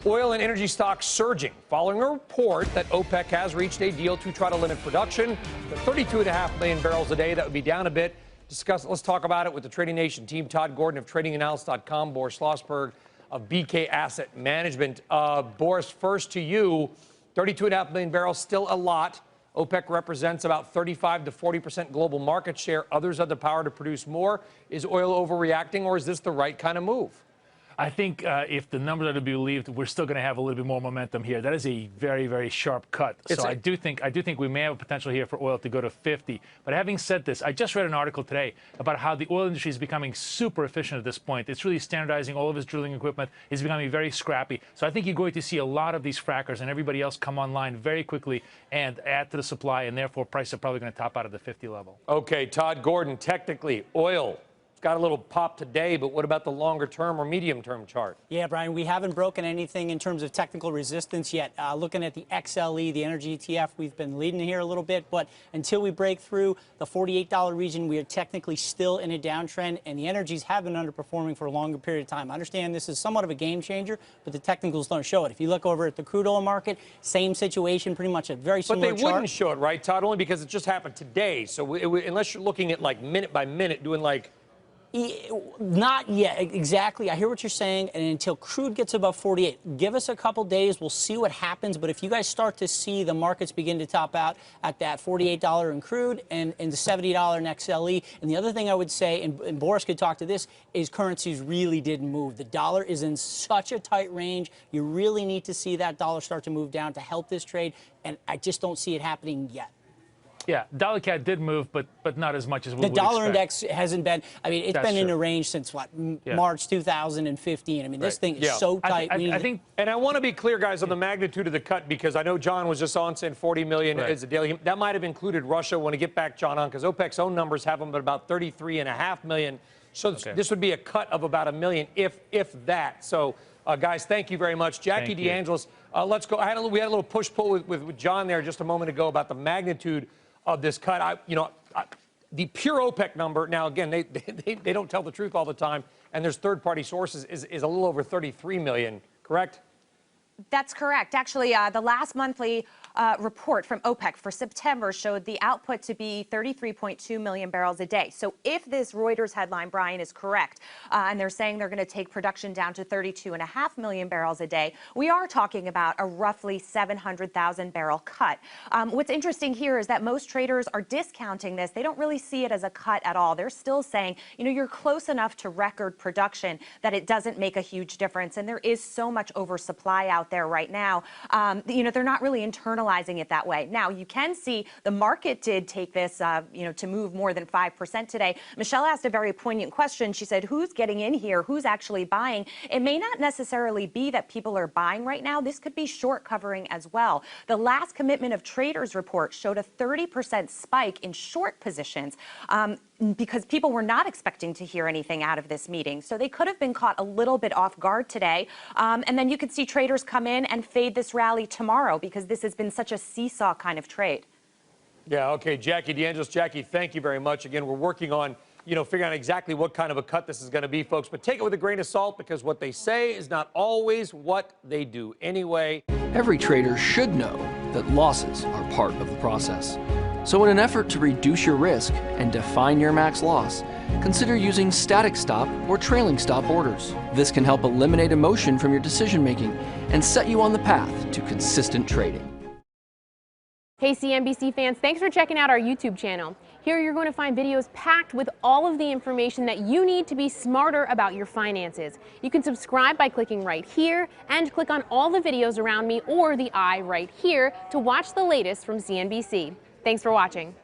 Oil and energy stocks surging following a report that OPEC has reached a deal to try to limit production to 32.5 million barrels a day. That would be down a bit. Let's talk about it with the Trading Nation team. Todd Gordon of TradingAnalysis.com, Boris Schlossberg of BK Asset Management. Boris, first to you. 32.5 million barrels, still a lot. OPEC represents about 35 to 40% global market share. Others have the power to produce more. Is oil overreacting, or is this the right kind of move? I think if the numbers are to be believed, we're still going to have a little bit more momentum here. That is a very, very sharp cut. So I do think we may have a potential here for oil to go to 50. But having said this, I just read an article today about how the oil industry is becoming super efficient at this point. It's really standardizing all of its drilling equipment. It's becoming very scrappy. So I think you're going to see a lot of these frackers and everybody else come online very quickly and add to the supply, and therefore prices are probably going to top out at the 50 level. Okay, Todd Gordon, technically, oil got a little pop today, but what about the longer term or medium term chart? Yeah, Brian, we haven't broken anything in terms of technical resistance yet. Looking at the XLE, the energy ETF, we've been leading here a little bit, but until we break through the $48 region, we are technically still in a downtrend, and the energies have been underperforming for a longer period of time. I understand this is somewhat of a game changer, but the technicals don't show it. If you look over at the crude oil market, same situation, pretty much a very similar chart. But they wouldn't show it, right, Todd? Only because it just happened today. So unless you're looking at like minute by minute, doing like... Not yet, exactly. I hear what you're saying, and until crude gets above 48, give us a couple days. We'll see what happens. But if you guys start to see the markets begin to top out at that $48 in crude and the $70 in XLE, and the other thing I would say, and Boris could talk to this, is currencies really didn't move. The dollar is in such a tight range. You really need to see that dollar start to move down to help this trade, and I just don't see it happening yet. Yeah, dollar CAD did move, but not as much as we would expect. The dollar index hasn't been, I mean, it's been in a range since, what, March 2015. I mean, this thing is so tight. I think, and I want to be clear, guys, on the magnitude of the cut, because I know John was just on saying 40 million is a daily. That might have included Russia. I want to get back, John, on, because OPEC's own numbers have them at about 33.5 million. So this would be a cut of about a million, if that. So, guys, thank you very much. Jackie DeAngelis, let's go. We had a little push-pull with John there just a moment ago about the magnitude of this cut. The pure OPEC number, now again, they don't tell the truth all the time, and there's third-party sources, is a little over 33 million, correct? That's correct. Actually, the last monthly report from OPEC for September showed the output to be 33.2 million barrels a day. So if this Reuters headline, Brian, is correct, and they're saying they're going to take production down to 32.5 million barrels a day, we are talking about a roughly 700,000 barrel cut. What's interesting here is that most traders are discounting this. They don't really see it as a cut at all. They're still saying, you know, you're close enough to record production that it doesn't make a huge difference. And there is so much oversupply out there right now. You know, they're not really internalizing it that way. Now, you can see the market did take this, you know, to move more than 5% today. Michelle asked a very poignant question. She said, who's getting in here? Who's actually buying? It may not necessarily be that people are buying right now. This could be short covering as well. The last commitment of traders report showed a 30% spike in short positions. Because people were not expecting to hear anything out of this meeting. So they could have been caught a little bit off guard today. And then you could see traders come in and fade this rally tomorrow, because this has been such a seesaw kind of trade. Yeah, okay, Jackie DeAngelis. Jackie, thank you very much. Again, we're working on, you know, figuring out exactly what kind of a cut this is going to be, folks. But take it with a grain of salt, because what they say is not always what they do anyway. Every trader should know that losses are part of the process. So in an effort to reduce your risk and define your max loss, consider using static stop or trailing stop orders. This can help eliminate emotion from your decision making and set you on the path to consistent trading. Hey CNBC fans, thanks for checking out our YouTube channel. Here you're going to find videos packed with all of the information that you need to be smarter about your finances. You can subscribe by clicking right here and click on all the videos around me or the I right here to watch the latest from CNBC. Thanks for watching.